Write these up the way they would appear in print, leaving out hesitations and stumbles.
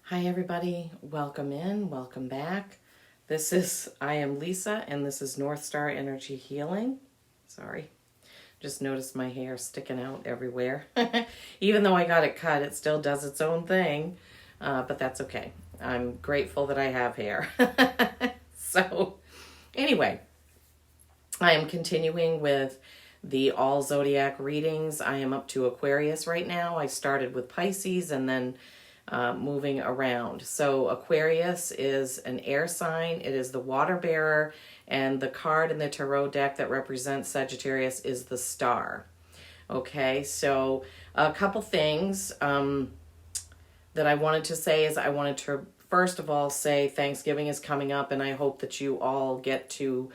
Hi everybody, welcome in, welcome back. I am Lisa, and this is North Star Energy Healing. Sorry, just noticed my hair sticking out everywhere. Even though I got it cut, it still does its own thing, but that's okay. I'm grateful that I have hair. So, anyway, I am continuing with the all zodiac readings. I am up to Aquarius right now. I started with Pisces and then moving around. So Aquarius is an air sign. It is the water bearer, and the card in the tarot deck that represents Sagittarius is the star. Okay, so a couple things that I wanted to say is I wanted to first of all say Thanksgiving is coming up, and I hope that you all get to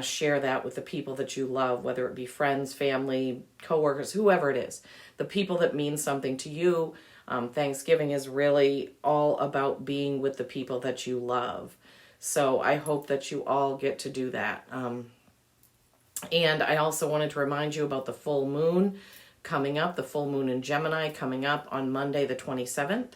share that with the people that you love, whether it be friends, family, coworkers, whoever it is. The people that mean something to you. Thanksgiving is really all about being with the people that you love. So I hope that you all get to do that. And I also wanted to remind you about the full moon coming up, the full moon in Gemini coming up on Monday the 27th.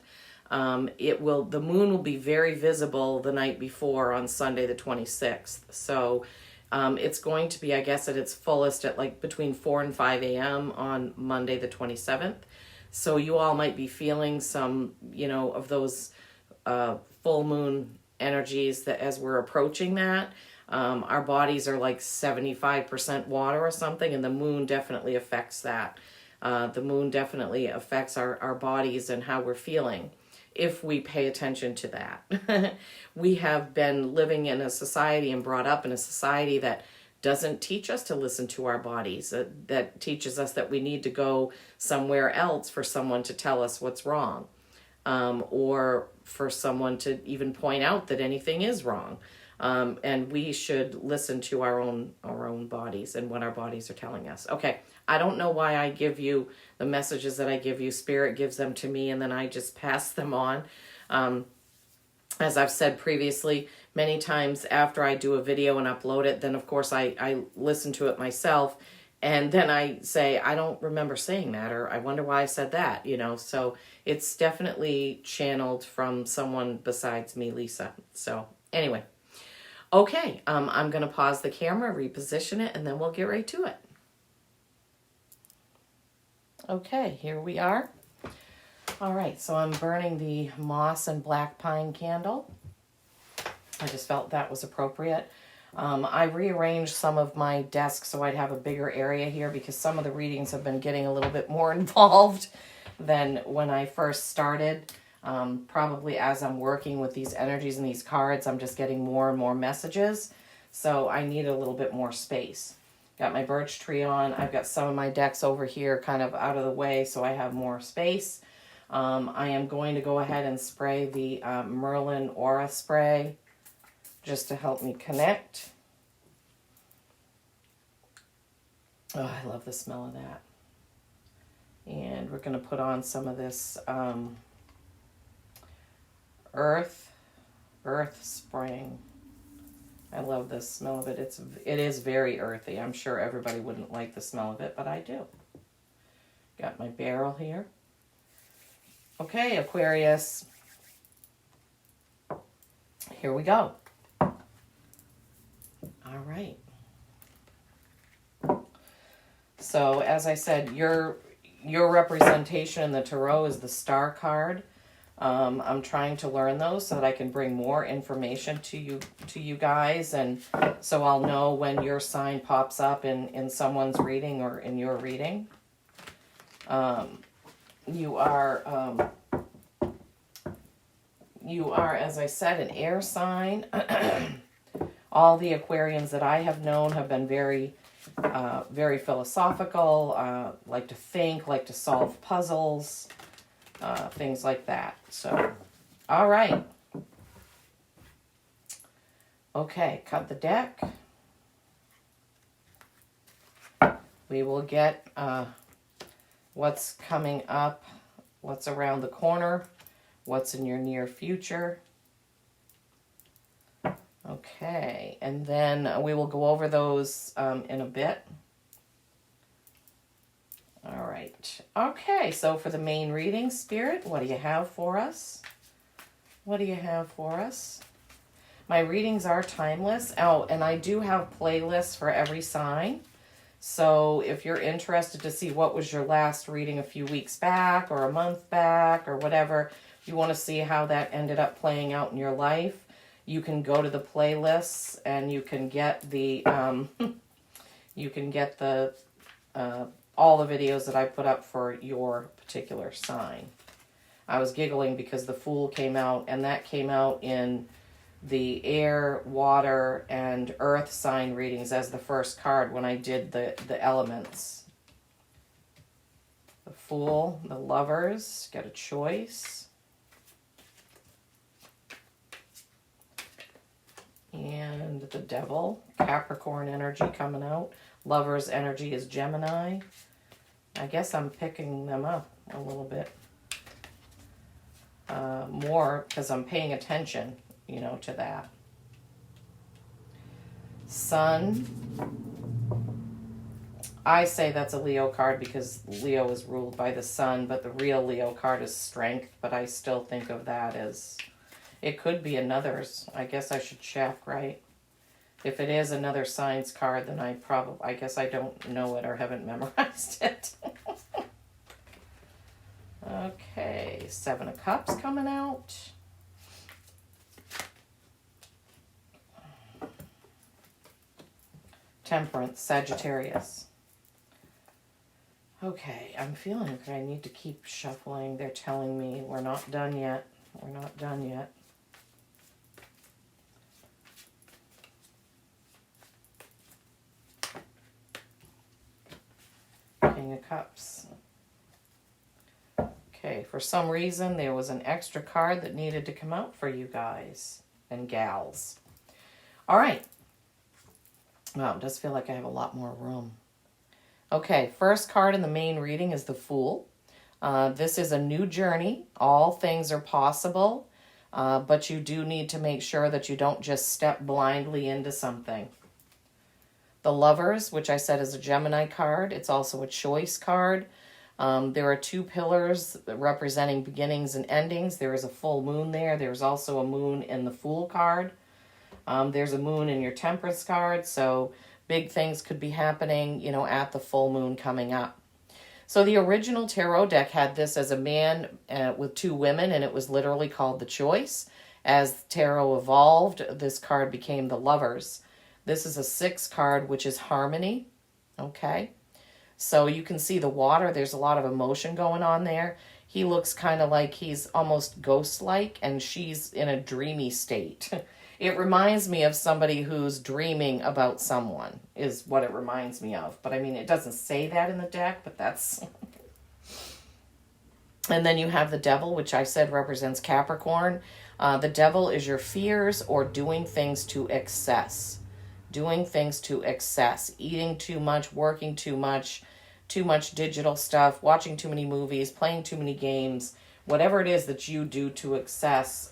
The moon will be very visible the night before on Sunday the 26th. So it's going to be, I guess, at its fullest at like between 4 and 5 a.m. on Monday the 27th. So you all might be feeling some, of those full moon energies that as we're approaching that. Our bodies are like 75% water or something, and the moon definitely affects that. The moon definitely affects our bodies and how we're feeling if we pay attention to that. We have been living in a society and brought up in a society that doesn't teach us to listen to our bodies, that teaches us that we need to go somewhere else for someone to tell us what's wrong, or for someone to even point out that anything is wrong. And we should listen to our own bodies and what our bodies are telling us. Okay, I don't know why I give you the messages that I give you. Spirit gives them to me, and then I just pass them on. As I've said previously, many times after I do a video and upload it, then of course I listen to it myself, and then I say, I don't remember saying that, or I wonder why I said that, so it's definitely channeled from someone besides me, Lisa. So anyway, okay, I'm going to pause the camera, reposition it, and then we'll get right to it. Okay, here we are. All right, so I'm burning the moss and black pine candle. I just felt that was appropriate. I rearranged some of my desk so I'd have a bigger area here because some of the readings have been getting a little bit more involved than when I first started. Probably as I'm working with these energies and these cards, I'm just getting more and more messages. So I need a little bit more space. Got my birch tree on. I've got some of my decks over here kind of out of the way so I have more space. I am going to go ahead and spray the Merlin Aura Spray just to help me connect. Oh, I love the smell of that. And we're going to put on some of this Earth Spring. I love the smell of it. It is very earthy. I'm sure everybody wouldn't like the smell of it, but I do. Got my barrel here. Okay, Aquarius. Here we go. All right. So, as I said, your representation in the tarot is the star card. I'm trying to learn those so that I can bring more information to you guys, and so I'll know when your sign pops up in someone's reading or in your reading. You are, as I said, an air sign. All the Aquarians that I have known have been very, very philosophical, like to think, like to solve puzzles, things like that. So, all right. Okay, cut the deck. We will get what's coming up, what's around the corner, what's in your near future. Okay, and then we will go over those in a bit. All right. Okay, so for the main reading, Spirit, what do you have for us? What do you have for us? My readings are timeless. Oh, and I do have playlists for every sign. So if you're interested to see what was your last reading a few weeks back or a month back or whatever, you want to see how that ended up playing out in your life, you can go to the playlists and you can get the all the videos that I put up for your particular sign. I was giggling because the Fool came out, and that came out in the air, water, and earth sign readings as the first card when I did the elements. The Fool, the Lovers, get a choice. And the Devil, Capricorn energy coming out. Lovers energy is Gemini. I guess I'm picking them up a little bit more because I'm paying attention, to that. Sun. I say that's a Leo card because Leo is ruled by the sun, but the real Leo card is Strength, but I still think of that as, it could be another's. I guess I should check, right? If it is another sign's card, then I guess I don't know it or haven't memorized it. Okay, Seven of Cups coming out. Temperance, Sagittarius. Okay, I'm feeling like I need to keep shuffling. They're telling me we're not done yet. We're not done yet. King of Cups. Okay, for some reason there was an extra card that needed to come out for you guys and gals. All right. Wow, it does feel like I have a lot more room. Okay, first card in the main reading is the Fool. This is a new journey. All things are possible, but you do need to make sure that you don't just step blindly into something. The Lovers, which I said is a Gemini card. It's also a choice card. There are two pillars representing beginnings and endings. There is a full moon there. There's also a moon in the Fool card. There's a moon in your Temperance card. So big things could be happening, at the full moon coming up. So the original tarot deck had this as a man with two women, and it was literally called the Choice. As tarot evolved, this card became the Lovers. This is a 6 card, which is Harmony. Okay. So you can see the water. There's a lot of emotion going on there. He looks kind of like he's almost ghost-like, and she's in a dreamy state. It reminds me of somebody who's dreaming about someone, is what it reminds me of. But I mean, it doesn't say that in the deck, but that's... And then you have the Devil, which I said represents Capricorn. The Devil is your fears or doing things to excess. Doing things to excess. Eating too much, working too much digital stuff, watching too many movies, playing too many games. Whatever it is that you do to excess,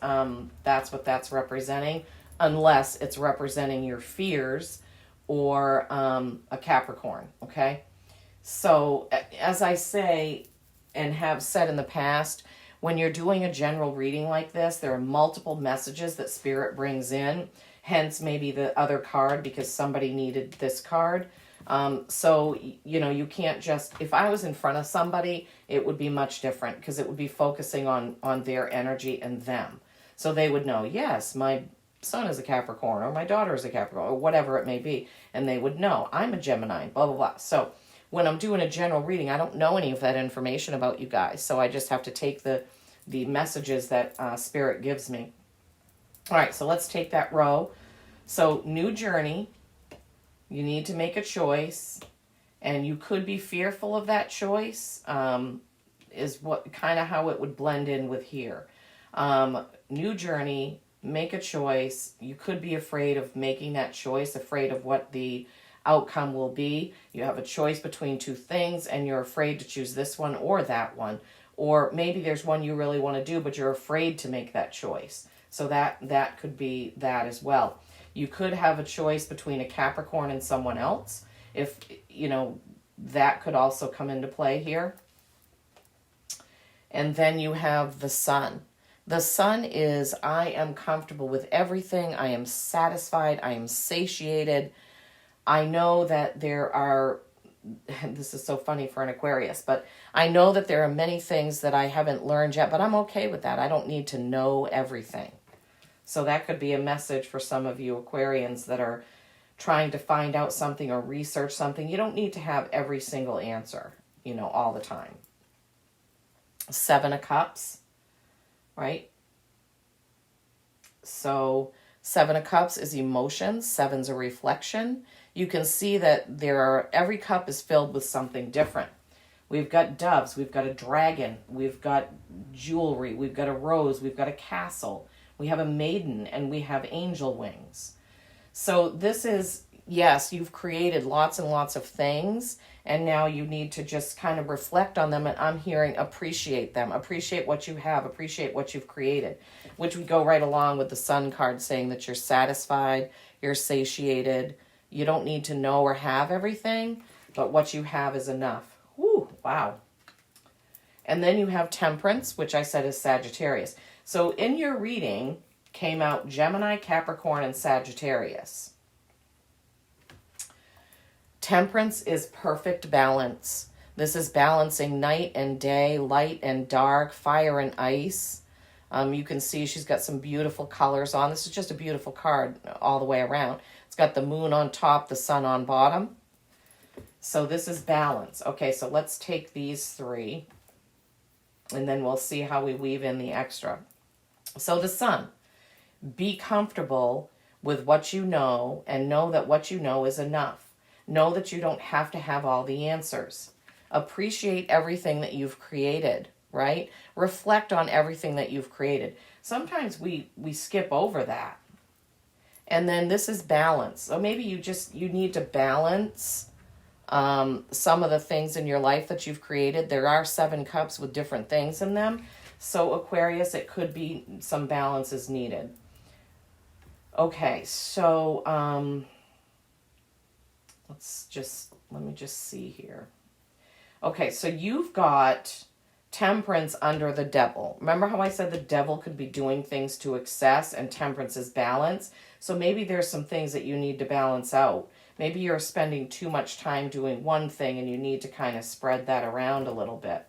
that's what that's representing, unless it's representing your fears or a Capricorn, okay? So, as I say and have said in the past, when you're doing a general reading like this, there are multiple messages that Spirit brings in, hence maybe the other card because somebody needed this card. So, you can't just, if I was in front of somebody, it would be much different because it would be focusing on their energy and them. So they would know, yes, my son is a Capricorn or my daughter is a Capricorn or whatever it may be. And they would know I'm a Gemini, blah, blah, blah. So when I'm doing a general reading, I don't know any of that information about you guys. So I just have to take the messages that Spirit gives me. All right, so let's take that row. So new journey. You need to make a choice, and you could be fearful of that choice, is what kind of how it would blend in with here. New journey, make a choice. You could be afraid of making that choice, afraid of what the outcome will be. You have a choice between two things, and you're afraid to choose this one or that one. Or maybe there's one you really want to do, but you're afraid to make that choice. So that could be that as well. You could have a choice between a Capricorn and someone else. If, that could also come into play here. And then you have the Sun. The Sun is, I am comfortable with everything. I am satisfied. I am satiated. I know that there are, this is so funny for an Aquarius, but I know that there are many things that I haven't learned yet, but I'm okay with that. I don't need to know everything. So that could be a message for some of you Aquarians that are trying to find out something or research something. You don't need to have every single answer, all the time. 7 of Cups, right? So 7 of Cups is emotions. 7's a reflection. You can see that every cup is filled with something different. We've got doves, we've got a dragon, we've got jewelry, we've got a rose, we've got a castle, we have a maiden, and we have angel wings. So this is, yes, you've created lots and lots of things, and now you need to just kind of reflect on them, and I'm hearing appreciate them. Appreciate what you have. Appreciate what you've created, which would go right along with the Sun card saying that you're satisfied, you're satiated. You don't need to know or have everything, but what you have is enough. Whew, wow. And then you have Temperance, which I said is Sagittarius. So in your reading came out Gemini, Capricorn, and Sagittarius. Temperance is perfect balance. This is balancing night and day, light and dark, fire and ice. You can see she's got some beautiful colors on. This is just a beautiful card all the way around. It's got the moon on top, the sun on bottom. So this is balance. Okay, so let's take these 3, and then we'll see how we weave in the extra. So the Sun, be comfortable with what you know, and know that what you know is enough. Know that you don't have to have all the answers. Appreciate everything that you've created, right? Reflect on everything that you've created. Sometimes we skip over that. And then this is balance. So maybe you need to balance some of the things in your life that you've created. There are 7 cups with different things in them. So Aquarius, it could be some balance is needed. Okay, so let me just see here. Okay, so you've got Temperance under the Devil. Remember how I said the Devil could be doing things to excess and Temperance is balance? So maybe there's some things that you need to balance out. Maybe you're spending too much time doing one thing and you need to kind of spread that around a little bit.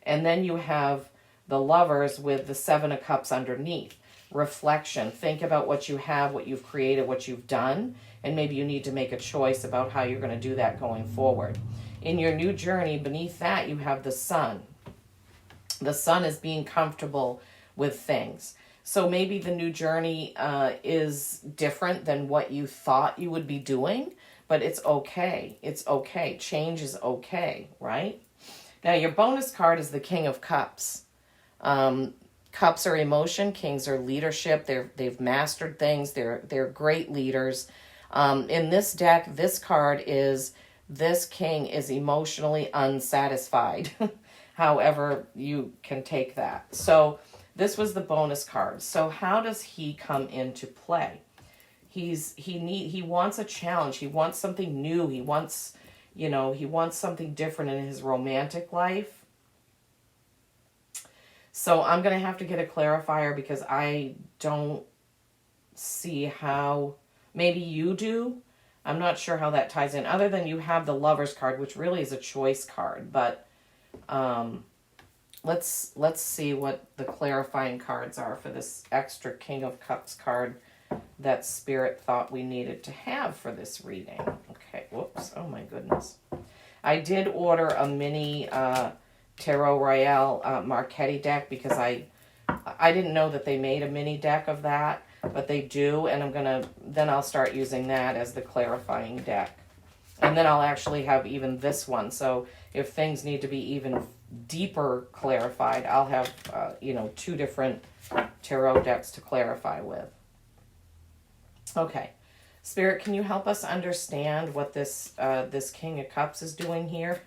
And then you have the Lovers with the 7 of Cups underneath. Reflection. Think about what you have, what you've created, what you've done, and maybe you need to make a choice about how you're going to do that going forward. In your new journey, beneath that, you have the Sun. The Sun is being comfortable with things. So maybe the new journey is different than what you thought you would be doing, but it's okay. It's okay. Change is okay, right? Now, your bonus card is the King of Cups. Cups are emotion. Kings are leadership. They've mastered things. They're great leaders. In this deck, this card is this king is emotionally unsatisfied. However you can take that. So this was the bonus card. So how does he come into play? He wants a challenge. He wants something new. He wants something different in his romantic life. So I'm going to have to get a clarifier because I don't see how, maybe you do. I'm not sure how that ties in, other than you have the Lovers card, which really is a choice card. But let's see what the clarifying cards are for this extra King of Cups card that Spirit thought we needed to have for this reading. Okay, whoops, oh my goodness. I did order a mini Tarot Royale Marchetti deck because I didn't know that they made a mini deck of that, but they do, and then I'll start using that as the clarifying deck. And then I'll actually have even this one, so if things need to be even deeper clarified, I'll have 2 different tarot decks to clarify with. Okay, Spirit, can you help us understand what this King of Cups is doing here?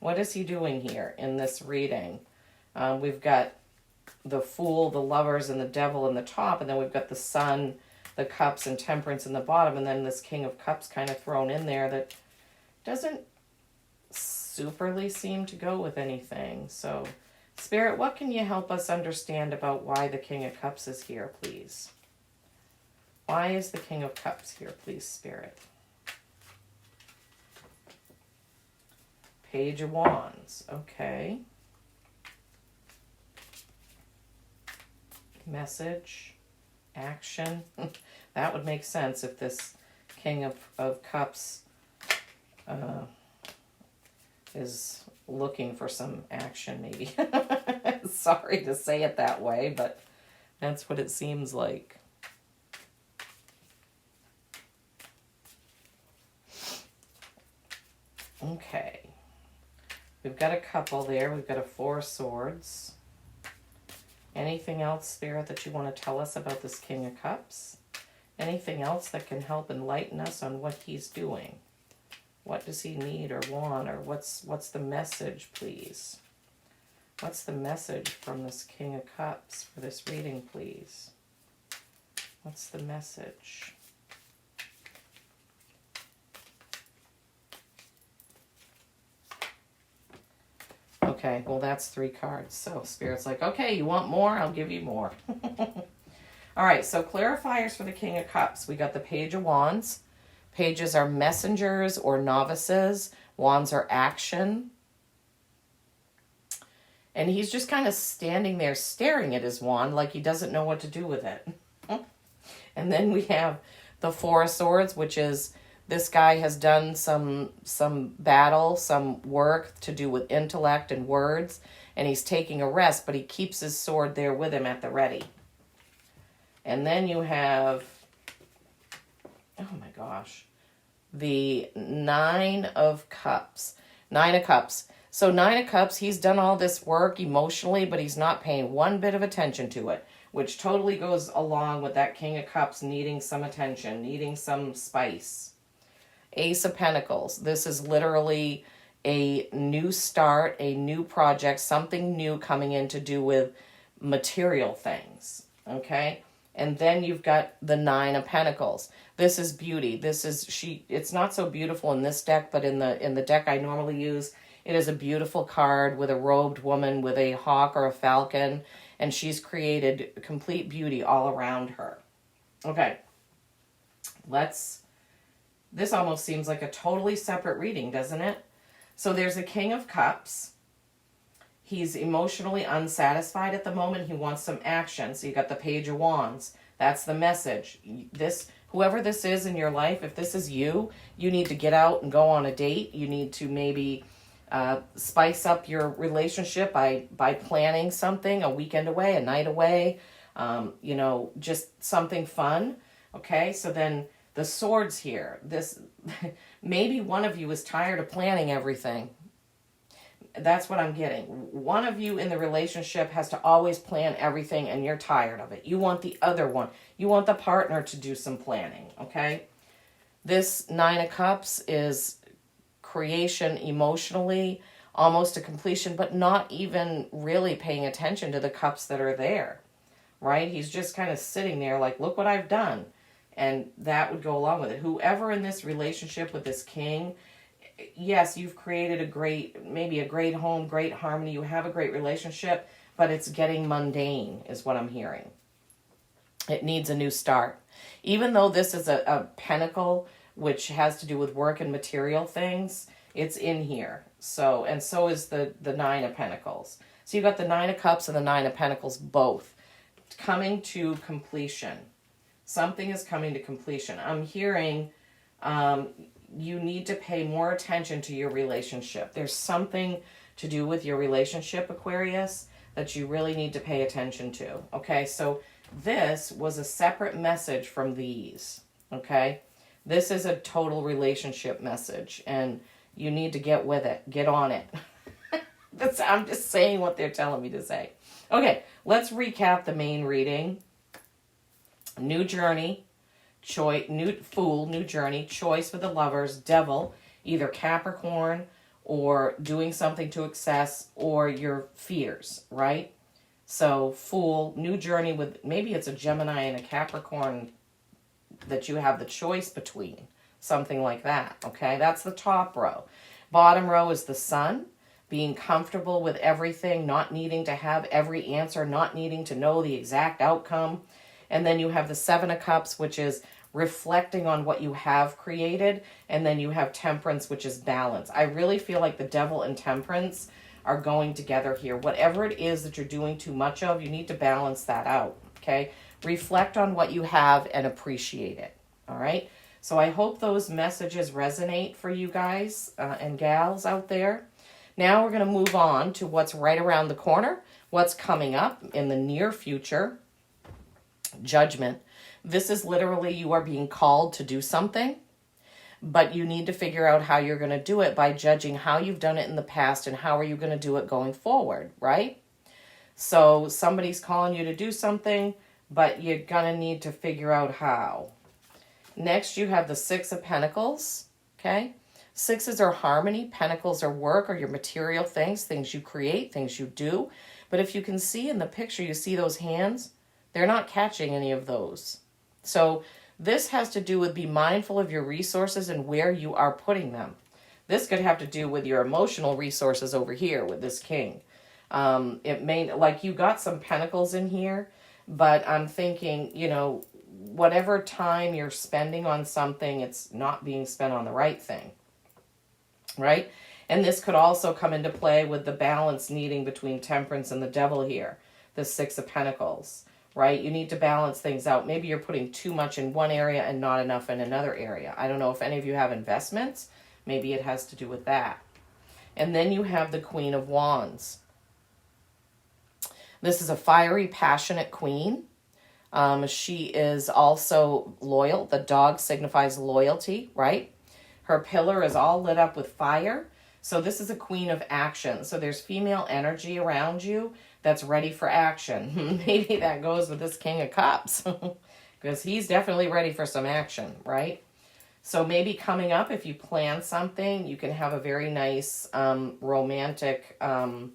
What is he doing here in this reading? We've got the Fool, the Lovers, and the Devil in the top, and then we've got the Sun, the Cups, and Temperance in the bottom, and then this King of Cups kind of thrown in there that doesn't superly seem to go with anything. So Spirit, what can you help us understand about why the King of Cups is here, please? Why is the King of Cups here, please, Spirit? Page of Wands. Okay. Message. Action. That would make sense if this King of Cups is looking for some action, maybe. Sorry to say it that way, but that's what it seems like. Okay. We've got a couple there. We've got a Four of Swords. Anything else, Spirit, that you want to tell us about this King of Cups? Anything else that can help enlighten us on what he's doing? What does he need or want? Or what's the message, please? What's the message from this King of Cups for this reading, please? What's the message? Okay, well, that's 3 cards. So Spirit's like, okay, you want more? I'll give you more. All right, so clarifiers for the King of Cups. We got the Page of Wands. Pages are messengers or novices. Wands are action. And he's just kind of standing there staring at his wand like he doesn't know what to do with it. And then we have the Four of Swords, which is this guy has done some battle, some work to do with intellect and words, and he's taking a rest, but he keeps his sword there with him at the ready. And then you have, oh my gosh, the Nine of Cups. Nine of Cups. So Nine of Cups, he's done all this work emotionally, but he's not paying one bit of attention to it, which totally goes along with that King of Cups needing some attention, needing some spice. Ace of Pentacles. This is literally a new start, a new project, something new coming in to do with material things, okay? And then you've got the Nine of Pentacles. This is beauty. This is it's not so beautiful in this deck, but in the deck I normally use, it is a beautiful card with a robed woman with a hawk or a falcon, and she's created complete beauty all around her. Okay. This almost seems like a totally separate reading, doesn't it? So there's a King of Cups. He's emotionally unsatisfied at the moment. He wants some action. So you got the Page of Wands. That's the message. Whoever this is in your life, if this is you, you need to get out and go on a date. You need to maybe spice up your relationship by planning something, a weekend away, a night away, just something fun. Okay, so then the swords here. Maybe one of you is tired of planning everything. That's what I'm getting. One of you in the relationship has to always plan everything and you're tired of it. You want the other one. You want the partner to do some planning, okay? This Nine of Cups is creation emotionally, almost to completion, but not even really paying attention to the cups that are there, right? He's just kind of sitting there like, look what I've done. And that would go along with it. Whoever in this relationship with this king, yes, you've created maybe a great home, great harmony. You have a great relationship, but it's getting mundane is what I'm hearing. It needs a new start. Even though this is a pentacle, which has to do with work and material things, it's in here. So is the Nine of Pentacles. So you've got the Nine of Cups and the Nine of Pentacles both coming to completion. Something is coming to completion. I'm hearing you need to pay more attention to your relationship. There's something to do with your relationship, Aquarius, that you really need to pay attention to. Okay, so this was a separate message from these. Okay, this is a total relationship message, and you need to get with it. Get on it. I'm just saying what they're telling me to say. Okay, let's recap the main reading. New journey, new Fool, new journey, choice for the Lovers, Devil, either Capricorn or doing something to excess or your fears, right? So Fool, new journey with, maybe it's a Gemini and a Capricorn that you have the choice between, something like that, okay? That's the top row. Bottom row is the Sun, being comfortable with everything, not needing to have every answer, not needing to know the exact outcome. And then you have the Seven of Cups, which is reflecting on what you have created. And then you have Temperance, which is balance. I really feel like the Devil and Temperance are going together here. Whatever it is that you're doing too much of, you need to balance that out, okay? Reflect on what you have and appreciate it, all right? So I hope those messages resonate for you guys and gals out there. Now we're going to move on to what's right around the corner, what's coming up in the near future. Judgment. This is literally you are being called to do something, but you need to figure out how you're going to do it by judging how you've done it in the past and how are you going to do it going forward, right? So somebody's calling you to do something, but you're going to need to figure out how. Next, you have the Six of Pentacles, okay? Sixes are harmony, pentacles are work or your material things, things you create, things you do. But if you can see in the picture, you see those hands? They're not catching any of those. So this has to do with be mindful of your resources and where you are putting them. This could have to do with your emotional resources over here with this king. It may, like you got some pentacles in here, but I'm thinking, you know, whatever time you're spending on something, it's not being spent on the right thing, right? And this could also come into play with the balance needing between Temperance and the Devil here, the Six of Pentacles. Right? You need to balance things out. Maybe you're putting too much in one area and not enough in another area. I don't know if any of you have investments. Maybe it has to do with that. And then you have the Queen of Wands. This is a fiery, passionate queen. She is also loyal. The dog signifies loyalty, right? Her pillar is all lit up with fire. So this is a queen of action. So there's female energy around you that's ready for action. Maybe that goes with this King of Cups because he's definitely ready for some action, right? So maybe coming up, if you plan something, you can have a very nice romantic, night,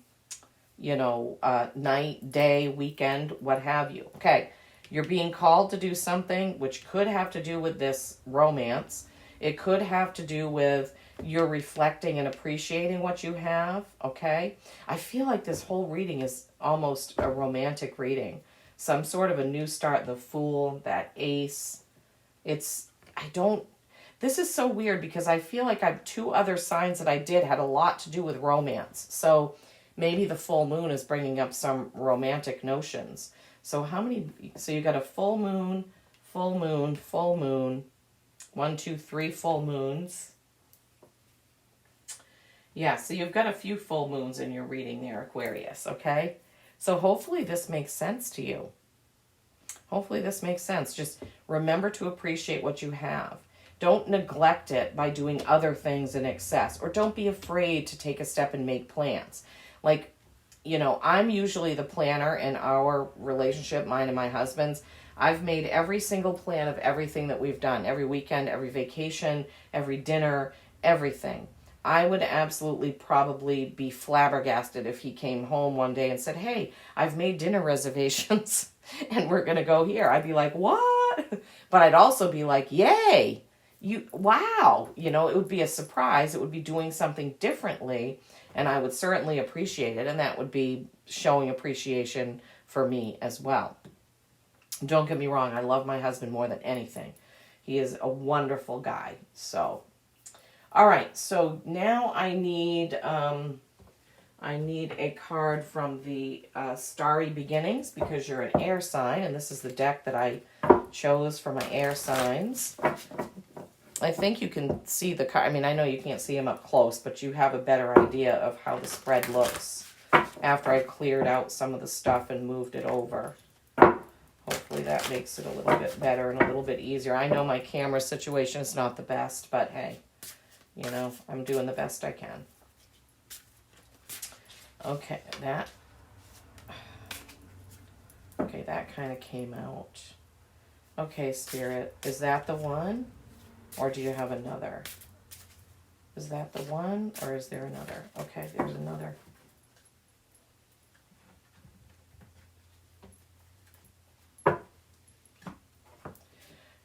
day, weekend, what have you. Okay, you're being called to do something which could have to do with this romance. It could have to do with you're reflecting and appreciating what you have, okay? I feel like this whole reading is almost a romantic reading. Some sort of a new start, the Fool, that Ace. This is so weird because I feel like I've two other signs that I did had a lot to do with romance. So maybe the full moon is bringing up some romantic notions. So you got a full moon, full moon, full moon. 1, 2, 3 full moons. Yeah, so you've got a few full moons in your reading there, Aquarius, okay? So hopefully this makes sense to you. Hopefully this makes sense. Just remember to appreciate what you have. Don't neglect it by doing other things in excess, or don't be afraid to take a step and make plans. Like, you know, I'm usually the planner in our relationship, mine and my husband's. I've made every single plan of everything that we've done, every weekend, every vacation, every dinner, everything. I would absolutely probably be flabbergasted if he came home one day and said, hey, I've made dinner reservations and we're going to go here. I'd be like, what? But I'd also be like, yay, wow. You know, it would be a surprise. It would be doing something differently and I would certainly appreciate it. And that would be showing appreciation for me as well. Don't get me wrong. I love my husband more than anything. He is a wonderful guy. So, all right. So now I need a card from the Starry Beginnings because you're an air sign. And this is the deck that I chose for my air signs. I think you can see the card. I mean, I know you can't see them up close, but you have a better idea of how the spread looks after I cleared out some of the stuff and moved it over. Hopefully that makes it a little bit better and a little bit easier. I know my camera situation is not the best, but hey, you know, I'm doing the best I can. Okay, that kind of came out. Okay, Spirit, is that the one? Or do you have another? Is that the one or is there another? Okay, there's another.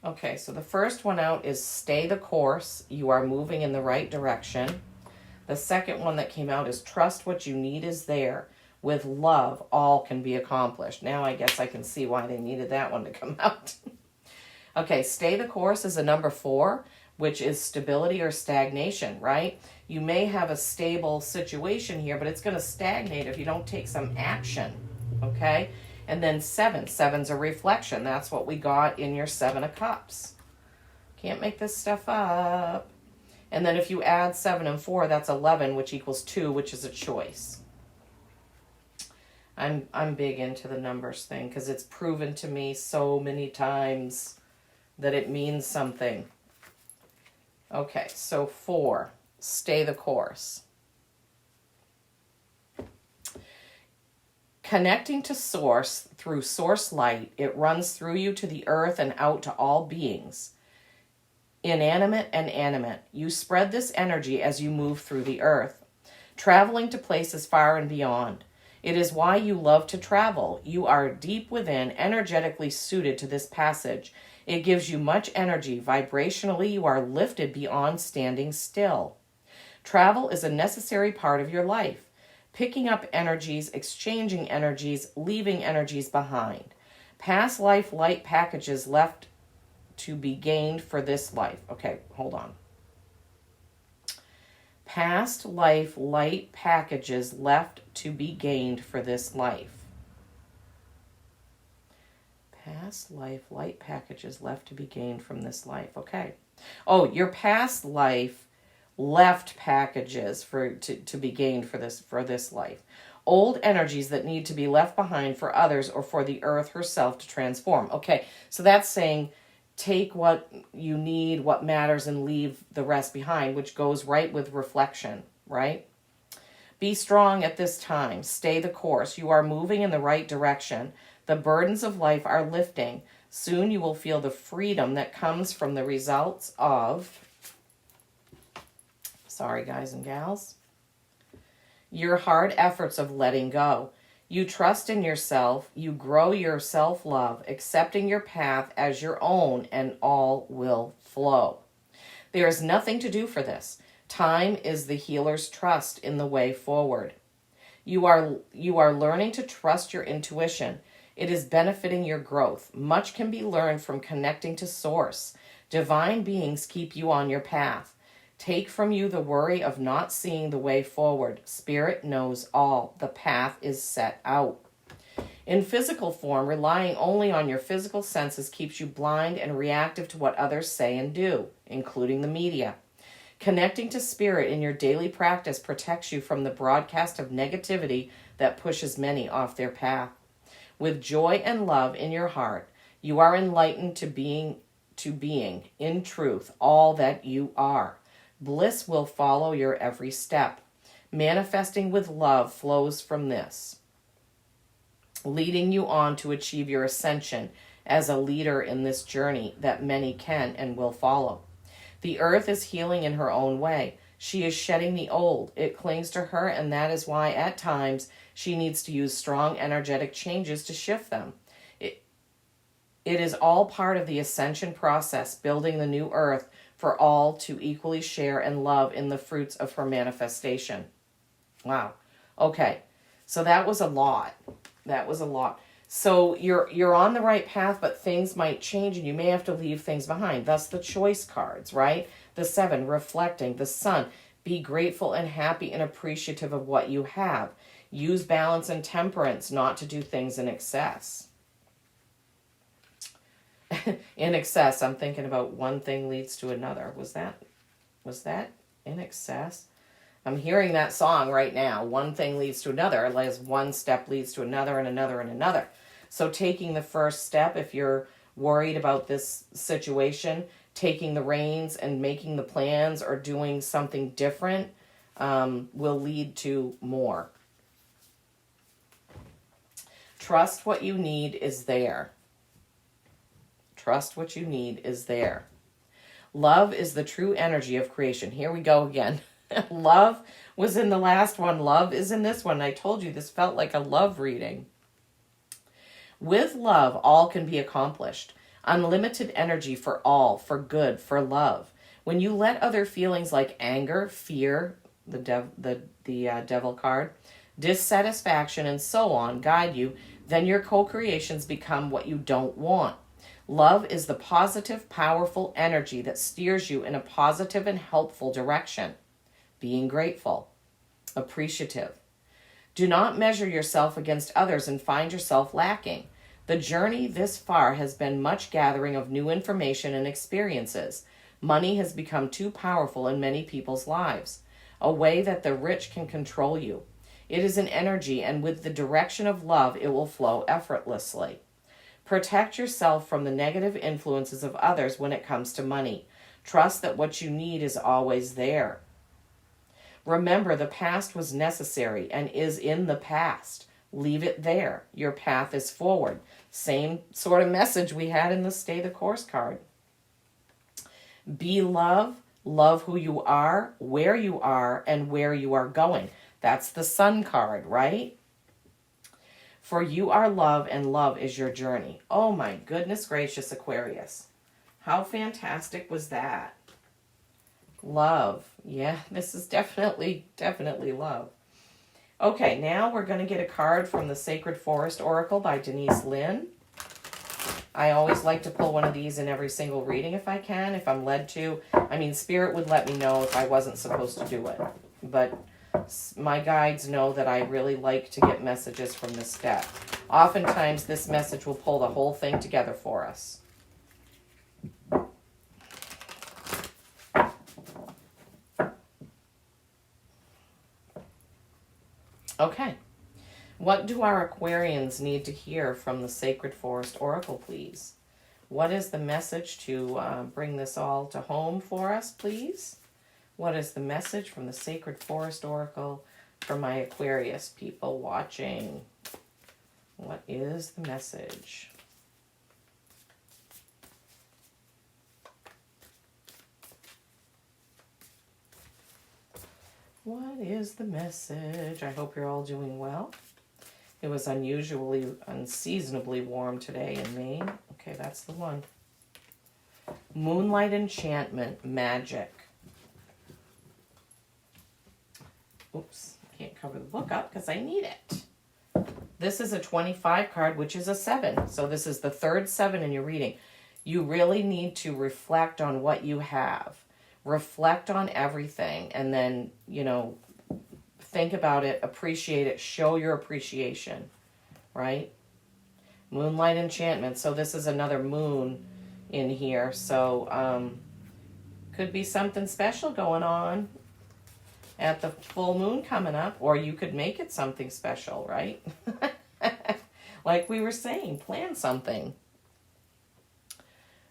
Okay, so the first one out is stay the course. You are moving in the right direction. The second one that came out is trust what you need is there. With love, all can be accomplished. Now I guess I can see why they needed that one to come out. Okay, stay the course is a number 4, which is stability or stagnation, right? You may have a stable situation here, but it's going to stagnate if you don't take some action, okay? And then 7. 7's a reflection. That's what we got in your 7 of Cups. Can't make this stuff up. And then if you add 7 and 4, that's 11, which equals 2, which is a choice. I'm big into the numbers thing because it's proven to me so many times that it means something. Okay, so 4, stay the course. Connecting to source through source light, it runs through you to the earth and out to all beings, inanimate and animate. You spread this energy as you move through the earth, traveling to places far and beyond. It is why you love to travel. You are deep within, energetically suited to this passage. It gives you much energy. Vibrationally, you are lifted beyond standing still. Travel is a necessary part of your life. Picking up energies, exchanging energies, leaving energies behind. Past life light packages left to be gained for this life. Okay, hold on. Past life light packages left to be gained for this life. Past life light packages left to be gained from this life. Okay. Oh, your past life left packages to be gained for this life. Old energies that need to be left behind for others or for the earth herself to transform. Okay, so that's saying take what you need, what matters, and leave the rest behind, which goes right with reflection, right? Be strong at this time. Stay the course. You are moving in the right direction. The burdens of life are lifting. Soon you will feel the freedom that comes from the results of, sorry guys and gals, your hard efforts of letting go. You trust in yourself, you grow your self-love, accepting your path as your own, and all will flow. There is nothing to do for this. Time is the healer's trust in the way forward. You are learning to trust your intuition. It is benefiting your growth. Much can be learned from connecting to Source. Divine beings keep you on your path. Take from you the worry of not seeing the way forward. Spirit knows all. The path is set out. In physical form, relying only on your physical senses keeps you blind and reactive to what others say and do, including the media. Connecting to Spirit in your daily practice protects you from the broadcast of negativity that pushes many off their path. With joy and love in your heart, you are enlightened to being, in truth, all that you are. Bliss will follow your every step. Manifesting with love flows from this, leading you on to achieve your ascension as a leader in this journey that many can and will follow. The earth is healing in her own way. She is shedding the old. It clings to her, and that is why at times she needs to use strong energetic changes to shift them. It is all part of the ascension process, building the new earth for all to equally share and love in the fruits of her manifestation. Wow. Okay. So that was a lot. So you're on the right path, but things might change and you may have to leave things behind. Thus the choice cards, right? The 7, reflecting. The Sun, be grateful and happy and appreciative of what you have. Use balance and temperance, not to do things in excess. In excess, I'm thinking about one thing leads to another. Was that in excess? I'm hearing that song right now. One thing leads to another, as one step leads to another and another and another. So taking the first step, if you're worried about this situation, taking the reins and making the plans or doing something different will lead to more. Trust what you need is there. Trust what you need is there. Love is the true energy of creation. Here we go again. Love was in the last one. Love is in this one. I told you this felt like a love reading. With love, all can be accomplished. Unlimited energy for all, for good, for love. When you let other feelings like anger, fear, the devil card, dissatisfaction, and so on guide you, then your co-creations become what you don't want. Love is the positive, powerful energy that steers you in a positive and helpful direction. Being grateful, appreciative. Do not measure yourself against others and find yourself lacking. The journey this far has been much gathering of new information and experiences. Money has become too powerful in many people's lives, a way that the rich can control you. It is an energy, and with the direction of love, it will flow effortlessly. Protect yourself from the negative influences of others when it comes to money. Trust that what you need is always there. Remember, the past was necessary and is in the past. Leave it there. Your path is forward. Same sort of message we had in the Stay the Course card. Be love, love who you are, and where you are going. That's the Sun card, right? For you are love, and love is your journey. Oh my goodness gracious, Aquarius. How fantastic was that? Love. Yeah, this is definitely love. Okay, now we're going to get a card from the Sacred Forest Oracle by Denise Lynn. I always like to pull one of these in every single reading if I can, if I'm led to. I mean, Spirit would let me know if I wasn't supposed to do it. But my guides know that I really like to get messages from this deck. Oftentimes, this message will pull the whole thing together for us. Okay. What do our Aquarians need to hear from the Sacred Forest Oracle, please? What is the message to bring this all to home for us, please? What is the message from the Sacred Forest Oracle for my Aquarius people watching? What is the message? What is the message? I hope you're all doing well. It was unseasonably warm today in Maine. Okay, that's the one. Moonlight enchantment, magic. Oops, I can't cover the book up because I need it. This is a 25 card, which is a 7. So this is the third 7 in your reading. You really need to reflect on what you have. Reflect on everything, and then, think about it, appreciate it, show your appreciation, right? Moonlight enchantment. So this is another moon in here. So could be something special going on at the full moon coming up, or you could make it something special, right? Like we were saying, plan something.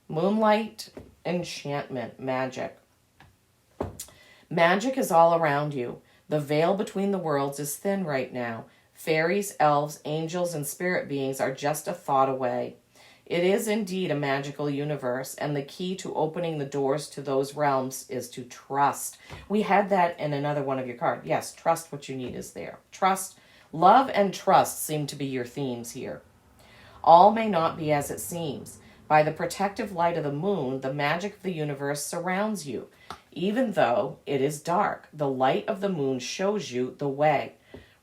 Moonlight enchantment, magic. Magic is all around you. The veil between the worlds is thin right now. Fairies, elves, angels, and spirit beings are just a thought away. It is indeed a magical universe, and the key to opening the doors to those realms is to trust. We had that in another one of your cards. Yes, trust what you need is there. Trust, love, and trust seem to be your themes here. All may not be as it seems. By the protective light of the moon, the magic of the universe surrounds you. Even though it is dark, the light of the moon shows you the way,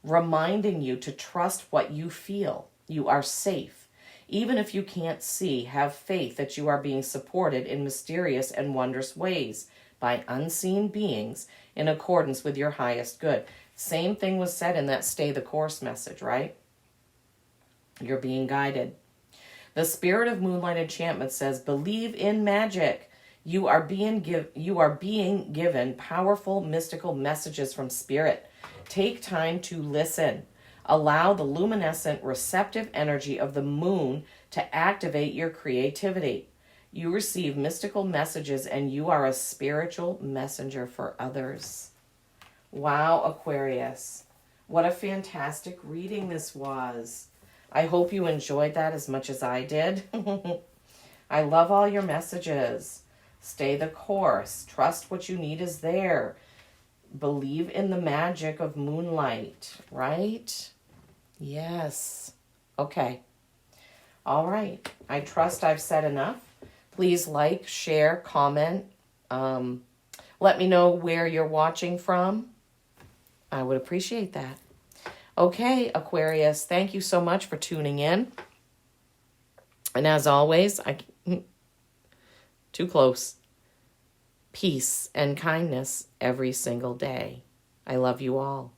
reminding you to trust what you feel. You are safe. Even if you can't see, have faith that you are being supported in mysterious and wondrous ways by unseen beings in accordance with your highest good. Same thing was said in that Stay the Course message, right? You're being guided. The spirit of Moonlight Enchantment says, believe in magic. You are being given powerful mystical messages from Spirit. Take time to listen. Allow the luminescent, receptive energy of the moon to activate your creativity. You receive mystical messages, and you are a spiritual messenger for others. Wow, Aquarius. What a fantastic reading this was. I hope you enjoyed that as much as I did. I love all your messages. Stay the course. Trust what you need is there. Believe in the magic of moonlight, right? Yes. Okay. All right. I trust I've said enough. Please like, share, comment. Let me know where you're watching from. I would appreciate that. Okay, Aquarius, thank you so much for tuning in. And as always, too close. Peace and kindness every single day. I love you all.